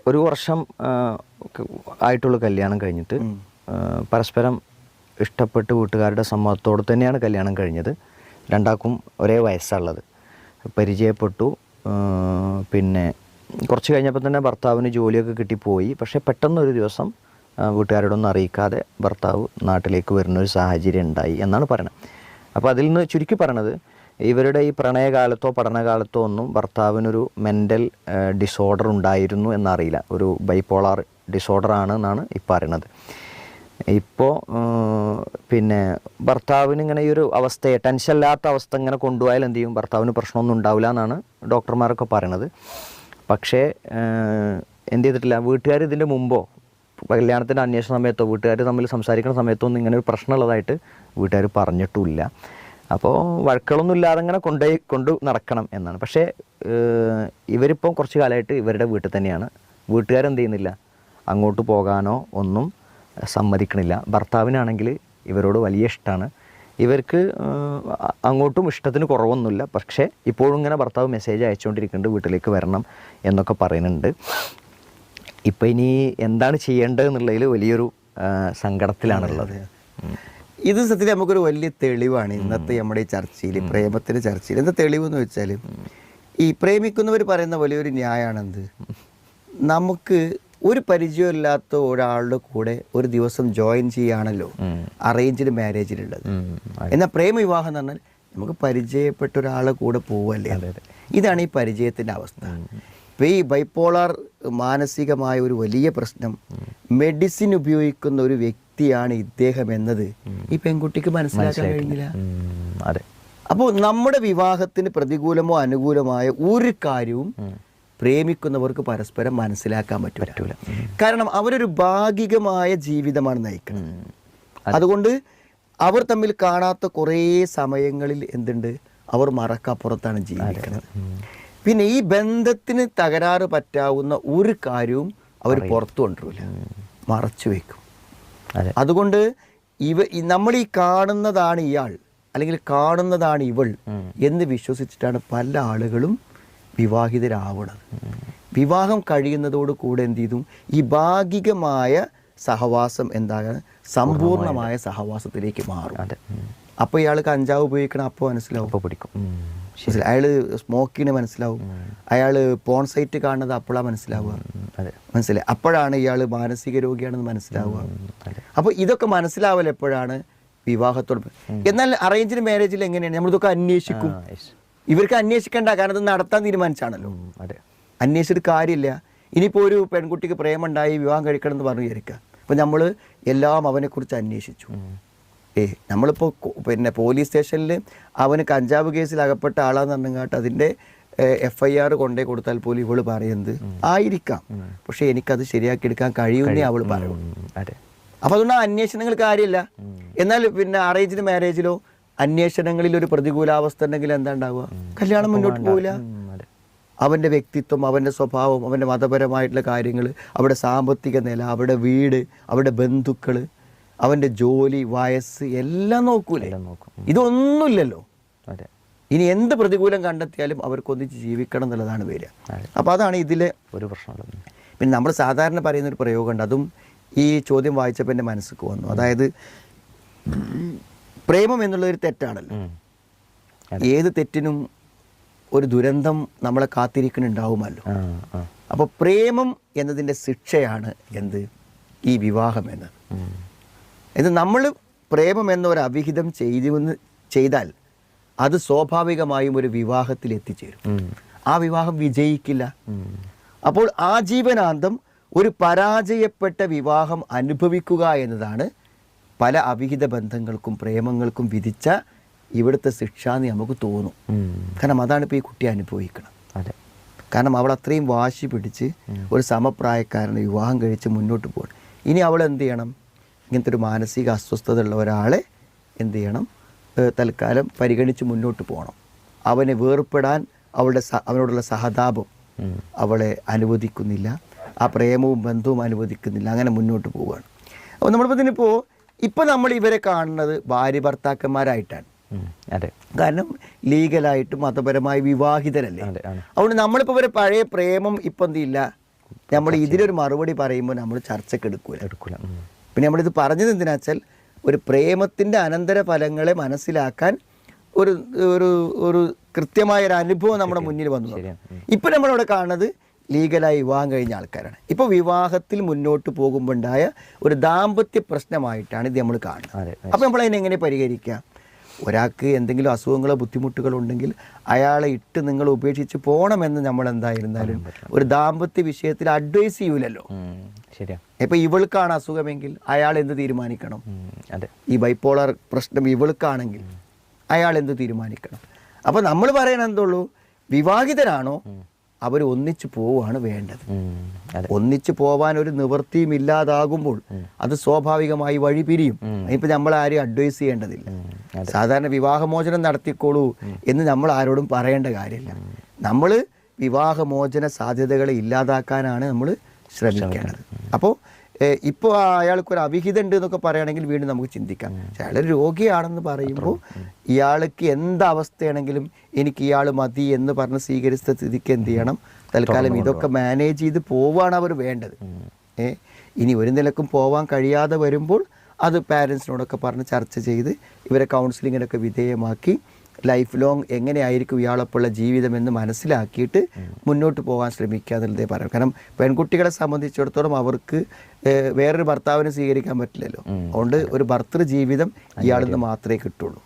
ഒരു വർഷം ആയിട്ടുള്ള കല്യാണം കഴിഞ്ഞിട്ട് പരസ്പരം ഇഷ്ടപ്പെട്ട് വീട്ടുകാരുടെ സമ്മതത്തോടെ തന്നെയാണ് കല്യാണം കഴിഞ്ഞത്. രണ്ടാൾക്കും ഒരേ വയസ്സുള്ളത്. പരിചയപ്പെട്ടു. പിന്നെ കുറച്ച് കഴിഞ്ഞപ്പോൾ തന്നെ ഭർത്താവിന് ജോലിയൊക്കെ കിട്ടിപ്പോയി. പക്ഷേ പെട്ടെന്നൊരു ദിവസം വീട്ടുകാരോടൊന്നും അറിയിക്കാതെ ഭർത്താവ് നാട്ടിലേക്ക് വരുന്നൊരു സാഹചര്യം ഉണ്ടായി എന്നാണ് പറയുന്നത്. അപ്പോൾ അതിൽ നിന്ന് ചുരുക്കി പറയണത്, ഇവരുടെ ഈ പ്രണയകാലത്തോ പഠനകാലത്തോ ഒന്നും ഭർത്താവിനൊരു മെൻ്റൽ ഡിസോർഡർ ഉണ്ടായിരുന്നു എന്നറിയില്ല. ഒരു ബൈപോളാർ ഡിസോർഡർ ആണ് എന്നാണ് ഈ പറയണത്. ഇപ്പോൾ പിന്നെ ഭർത്താവിന് ഇങ്ങനെ ഈ ഒരു അവസ്ഥയെ, ടെൻഷൻ ഇല്ലാത്ത അവസ്ഥ ഇങ്ങനെ കൊണ്ടുപോയാൽ എന്ത് ചെയ്യും, ഭർത്താവിന് പ്രശ്നമൊന്നും ഉണ്ടാവില്ല എന്നാണ് ഡോക്ടർമാരൊക്കെ പറയണത്. പക്ഷേ എന്ത് ചെയ്തിട്ടില്ല, വീട്ടുകാർ ഇതിൻ്റെ മുമ്പോ കല്യാണത്തിൻ്റെ അന്വേഷണ സമയത്തോ വീട്ടുകാർ തമ്മിൽ സംസാരിക്കുന്ന സമയത്തോ ഒന്നും ഇങ്ങനെ ഒരു പ്രശ്നമുള്ളതായിട്ട് വീട്ടുകാർ പറഞ്ഞിട്ടുമില്ല. അപ്പോൾ വഴക്കുകളൊന്നും ഇല്ലാതെ ഇങ്ങനെ കൊണ്ടു നടക്കണം എന്നാണ്. പക്ഷേ ഇവരിപ്പം കുറച്ച് കാലമായിട്ട് ഇവരുടെ വീട്ടിൽ തന്നെയാണ്. വീട്ടുകാരെന്ത് ചെയ്യുന്നില്ല, അങ്ങോട്ട് പോകാനോ ഒന്നും സമ്മതിക്കണില്ല. ഭർത്താവിനാണെങ്കിൽ ഇവരോട് വലിയ ഇഷ്ടമാണ്. ഇവർക്ക് അങ്ങോട്ടും ഇഷ്ടത്തിന് കുറവൊന്നുമില്ല. പക്ഷേ ഇപ്പോഴും ഇങ്ങനെ ഭർത്താവ് മെസ്സേജ് അയച്ചുകൊണ്ടിരിക്കുന്നുണ്ട്, വീട്ടിലേക്ക് വരണം എന്നൊക്കെ പറയുന്നുണ്ട്. ഇപ്പം ഇനി എന്താണ് ചെയ്യേണ്ടതെന്നുള്ളതിൽ വലിയൊരു സങ്കടത്തിലാണുള്ളത്. ഇത് സത്യത്തിൽ നമുക്കൊരു വലിയ തെളിവാണ് ഇന്നത്തെ നമ്മുടെ ഈ ചർച്ചയിൽ, പ്രേമത്തിൻ്റെ ചർച്ചയിൽ. എന്താ തെളിവെന്ന് വെച്ചാൽ, ഈ പ്രേമിക്കുന്നവർ പറയുന്ന വലിയൊരു ന്യായമാണെന്ത്, നമുക്ക് ഒരു പരിചയമില്ലാത്ത ഒരാളുടെ കൂടെ ഒരു ദിവസം ജോയിൻ ചെയ്യുകയാണല്ലോ അറേഞ്ച്ഡ് മാരേജിലുള്ളത്. എന്നാൽ പ്രേമവിവാഹം എന്ന് പറഞ്ഞാൽ നമുക്ക് പരിചയപ്പെട്ട ഒരാളെ കൂടെ പോവല്ലേ. ഇതാണ് ഈ പരിചയത്തിൻ്റെ അവസ്ഥ. ഇപ്പോൾ ഈ ബൈപോളാർ മാനസികമായ ഒരു വലിയ പ്രശ്നം, മെഡിസിൻ ഉപയോഗിക്കുന്ന ഒരു വ്യക്തിയാണ് ഇദ്ദേഹം എന്നത് ഈ പെൺകുട്ടിക്ക് മനസ്സിലാക്കാൻ കഴിഞ്ഞില്ല. അപ്പോൾ നമ്മുടെ വിവാഹത്തിന് പ്രതികൂലമോ അനുകൂലമായ ഒരു കാര്യവും പ്രേമിക്കുന്നവർക്ക് പരസ്പരം മനസ്സിലാക്കാൻ പറ്റൂല. കാരണം അവരൊരു ഭാഗികമായ ജീവിതമാണ് നയിക്കുന്നത്. അതുകൊണ്ട് അവർ തമ്മിൽ കാണാത്ത കുറേ സമയങ്ങളിൽ എന്തുണ്ട്, അവർ മറക്കപ്പുറത്താണ് ജീവിക്കുന്നത്. പിന്നെ ഈ ബന്ധത്തിന് തകരാറ് പറ്റാവുന്ന ഒരു കാര്യവും അവർ പുറത്തു കൊണ്ടുവരില്ല, മറച്ചു വയ്ക്കും. അതുകൊണ്ട് നമ്മൾ ഈ കാണുന്നതാണ് ഇയാൾ അല്ലെങ്കിൽ കാണുന്നതാണ് ഇവൾ എന്ന് വിശ്വസിച്ചിട്ടാണ് പല ആളുകളും വിവാഹിതരാവണത്. വിവാഹം കഴിയുന്നതോട് കൂടെ എന്ത് ചെയ്തു, ഈ ഭാഗികമായ സഹവാസം എന്താണ്, സമ്പൂർണമായ സഹവാസത്തിലേക്ക് മാറും. അപ്പോൾ ഇയാൾ കഞ്ചാവ് ഉപയോഗിക്കണം, അപ്പോൾ മനസ്സിലാവും, അയാൾ സ്മോക്കിന് മനസ്സിലാവും, അയാൾ പോൺ സൈറ്റ് കാണുന്നത് അപ്പോഴാണ് മനസ്സിലാവുക, മനസ്സിലായി, അപ്പോഴാണ് ഇയാൾ മാനസിക രോഗിയാണെന്ന് മനസ്സിലാവുക. അപ്പോൾ ഇതൊക്കെ മനസ്സിലാവൽ എപ്പോഴാണ്, വിവാഹത്തോട്. എന്നാൽ അറേഞ്ച്ഡ് മാരേജിൽ എങ്ങനെയാണ്, നമ്മളിതൊക്കെ അന്വേഷിക്കും. ഇവർക്ക് അന്വേഷിക്കേണ്ട, കാരണം അത് നടത്താൻ തീരുമാനിച്ചാണല്ലോ, അന്വേഷിച്ചിട്ട് കാര്യമില്ല. ഇനിയിപ്പോൾ ഒരു പെൺകുട്ടിക്ക് പ്രേമുണ്ടായി വിവാഹം കഴിക്കണം എന്ന് പറഞ്ഞു വിചാരിക്കുക. അപ്പോൾ നമ്മൾ എല്ലാം അവനെക്കുറിച്ച് അന്വേഷിച്ചു. നമ്മളിപ്പോൾ പിന്നെ പോലീസ് സ്റ്റേഷനിൽ അവന് കഞ്ചാവ് കേസിൽ അകപ്പെട്ട ആളാന്ന് പറഞ്ഞാട്ട് അതിൻ്റെ FIR കൊണ്ടേ കൊടുത്താൽ പോലും ഇവള് പറയുന്നത് ആയിരിക്കാം, പക്ഷെ എനിക്കത് ശരിയാക്കിയെടുക്കാൻ കഴിയുമെന്നേ അവൾ പറയും. അപ്പോൾ അതുകൊണ്ട് അന്വേഷണങ്ങൾ കാര്യമില്ല. എന്നാൽ പിന്നെ അറേഞ്ച്ഡ് മാരേജിലോ അന്വേഷണങ്ങളിൽ ഒരു പ്രതികൂലാവസ്ഥ ഉണ്ടെങ്കിൽ എന്താ ഉണ്ടാവുക, കല്യാണം മുന്നോട്ട് പോവില്ല. അവൻ്റെ വ്യക്തിത്വം, അവൻ്റെ സ്വഭാവം, അവൻ്റെ മതപരമായിട്ടുള്ള കാര്യങ്ങൾ, അവരുടെ സാമ്പത്തിക നില, അവരുടെ വീട്, അവരുടെ ബന്ധുക്കൾ, അവൻ്റെ ജോലി, വയസ്സ് എല്ലാം നോക്കൂലേ. ഇതൊന്നുമില്ലല്ലോ. ഇനി എന്ത് പ്രതികൂലം കണ്ടെത്തിയാലും അവർക്കൊന്നിച്ച് ജീവിക്കണം എന്നുള്ളതാണ് വരിക. അപ്പോൾ അതാണ് ഇതിലെ ഒരു പ്രശ്നമുള്ളത്. പിന്നെ നമ്മൾ സാധാരണ പറയുന്നൊരു പ്രയോഗമുണ്ട്, അതും ഈ ചോദ്യം വായിച്ചപ്പോൾ എൻ്റെ മനസ്സിലേക്ക് വന്നു. അതായത് പ്രേമം എന്നുള്ളൊരു തെറ്റാണല്ലോ. ഏത് തെറ്റിനും ഒരു ദുരന്തം നമ്മളെ കാത്തിരിക്കുന്നുണ്ടാവുമല്ലോ. അപ്പോൾ പ്രേമം എന്നതിൻ്റെ ശിക്ഷയാണ് എന്ത്, ഈ വിവാഹം എന്നത്. ഇത് നമ്മൾ പ്രേമം എന്നൊരു അവിഹിതം ചെയ്താൽ അത് സ്വാഭാവികമായും ഒരു വിവാഹത്തിൽ എത്തിച്ചേരും. ആ വിവാഹം വിജയിക്കില്ല. അപ്പോൾ ആജീവനാന്തം ഒരു പരാജയപ്പെട്ട വിവാഹം അനുഭവിക്കുക എന്നതാണ് പല അവിഹിത ബന്ധങ്ങൾക്കും പ്രേമങ്ങൾക്കും വിധിച്ച ഇവിടുത്തെ ശിക്ഷ എന്ന് നമുക്ക് തോന്നും. കാരണം അതാണ് ഇപ്പോൾ ഈ കുട്ടി അനുഭവിക്കണം. കാരണം അവൾ അത്രയും വാശി പിടിച്ച് ഒരു സമപ്രായക്കാരനെ വിവാഹം കഴിച്ച് മുന്നോട്ട് പോകണം. ഇനി അവൾ എന്ത് ചെയ്യണം, ഇങ്ങനത്തെ ഒരു മാനസിക അസ്വസ്ഥത ഉള്ള ഒരാളെ എന്ത് ചെയ്യണം, തൽക്കാലം പരിഗണിച്ച് മുന്നോട്ട് പോകണം. അവനെ വേർപ്പെടാൻ അവനോടുള്ള സഹതാപം അവളെ അനുവദിക്കുന്നില്ല, ആ പ്രേമവും ബന്ധവും അനുവദിക്കുന്നില്ല. അങ്ങനെ മുന്നോട്ട് പോവുകയാണ്. അപ്പോൾ നമ്മളിപ്പോൾ ഇപ്പം നമ്മൾ ഇവരെ കാണുന്നത് ഭാര്യ ഭർത്താക്കന്മാരായിട്ടാണ്. അതെ. കാരണം ലീഗലായിട്ട് മതപരമായി വിവാഹിതരല്ലേ. അതെ, ആണ്. അതുകൊണ്ട് നമ്മളിപ്പോൾ ഒരു പഴയ പ്രേമം ഇപ്പം എന്തില്ല, നമ്മൾ ഇതിനൊരു മറുപടി പറയുമ്പോൾ നമ്മൾ ചർച്ചയ്ക്ക് എടുക്കൂല. പിന്നെ നമ്മളിത് പറഞ്ഞത് എന്തിനാ വെച്ചാൽ ഒരു പ്രേമത്തിൻ്റെ അനന്തര ഫലങ്ങളെ മനസ്സിലാക്കാൻ ഒരു ഒരു ഒരു കൃത്യമായ ഒരു അനുഭവം നമ്മുടെ മുന്നിൽ വന്നു. ഇപ്പം നമ്മളിവിടെ കാണുന്നത് ലീഗലായി വിവാഹം കഴിഞ്ഞ ആൾക്കാരാണ്. ഇപ്പോൾ വിവാഹത്തിൽ മുന്നോട്ട് പോകുമ്പോൾ ഉണ്ടായ ഒരു ദാമ്പത്യ പ്രശ്നമായിട്ടാണ് ഇത് നമ്മൾ കാണുന്നത്. അപ്പോൾ നമ്മൾ അതിനെങ്ങനെ പരിഹരിക്കുക? ഒരാൾക്ക് എന്തെങ്കിലും അസുഖങ്ങളോ ബുദ്ധിമുട്ടുകളോ ഉണ്ടെങ്കിൽ അയാളെ ഇട്ട് നിങ്ങൾ ഉപേക്ഷിച്ച് പോകണമെന്ന് നമ്മൾ എന്തായിരുന്നാലും ഒരു ദാമ്പത്യ വിഷയത്തിൽ അഡ്വൈസ് ചെയ്യൂലല്ലോ. ശരിയാ. ഇപ്പം ഇവൾക്കാണ് അസുഖമെങ്കിൽ അയാൾ എന്ത് തീരുമാനിക്കണം? ഈ ബൈപ്പോളർ പ്രശ്നം ഇവൾക്കാണെങ്കിൽ അയാൾ എന്ത് തീരുമാനിക്കണം? അപ്പോൾ നമ്മൾ പറയണത് എന്തുള്ളൂ, വിവാഹിതരാണോ അവർ ഒന്നിച്ചു പോവുകയാണ് വേണ്ടത്. ഒന്നിച്ചു പോവാൻ ഒരു നിവൃത്തിയും ഇല്ലാതാകുമ്പോൾ അത് സ്വാഭാവികമായി വഴി പിരിയും. ഇപ്പം നമ്മൾ ആരെയും അഡ്വൈസ് ചെയ്യേണ്ടതില്ല. സാധാരണ വിവാഹമോചനം നടത്തിക്കോളൂ എന്ന് നമ്മൾ ആരോടും പറയേണ്ട കാര്യമില്ല. നമ്മൾ വിവാഹമോചന സാധ്യതകളെ ഇല്ലാതാക്കാനാണ് നമ്മൾ ശ്രമിക്കേണ്ടത്. അപ്പോൾ ഇപ്പോൾ അയാൾക്കൊരു അവിഹിതം ഉണ്ട് എന്നൊക്കെ പറയുകയാണെങ്കിൽ വീണ്ടും നമുക്ക് ചിന്തിക്കാം. അയാൾ രോഗിയാണെന്ന് പറയുമ്പോൾ ഇയാൾക്ക് എന്തവസ്ഥയാണെങ്കിലും എനിക്ക് ഇയാൾ മതി എന്ന് പറഞ്ഞ് സ്വീകരിച്ച സ്ഥിതിക്ക് എന്ത് ചെയ്യണം, തൽക്കാലം ഇതൊക്കെ മാനേജ് ചെയ്ത് പോവുകയാണ് അവർ വേണ്ടത്. ഇനി ഒരു നിലക്കും പോവാൻ കഴിയാതെ വരുമ്പോൾ അത് പാരൻസിനോടൊക്കെ പറഞ്ഞ് ചർച്ച ചെയ്ത് ഇവരെ കൗൺസിലിങ്ങിനൊക്കെ വിധേയമാക്കി ലൈഫ് ലോങ് എങ്ങനെയായിരിക്കും ഇയാളൊപ്പമുള്ള ജീവിതം എന്ന് മനസ്സിലാക്കിയിട്ട് മുന്നോട്ട് പോകാൻ ശ്രമിക്കുക എന്നുള്ളതേ പറയാം. കാരണം പെൺകുട്ടികളെ സംബന്ധിച്ചിടത്തോളം അവർക്ക് വേറൊരു ഭർത്താവിനെ സ്വീകരിക്കാൻ പറ്റില്ലല്ലോ. അതുകൊണ്ട് ഒരു ഭർത്തൃ ജീവിതം ഇയാളിൽ നിന്ന് മാത്രമേ കിട്ടുള്ളൂ.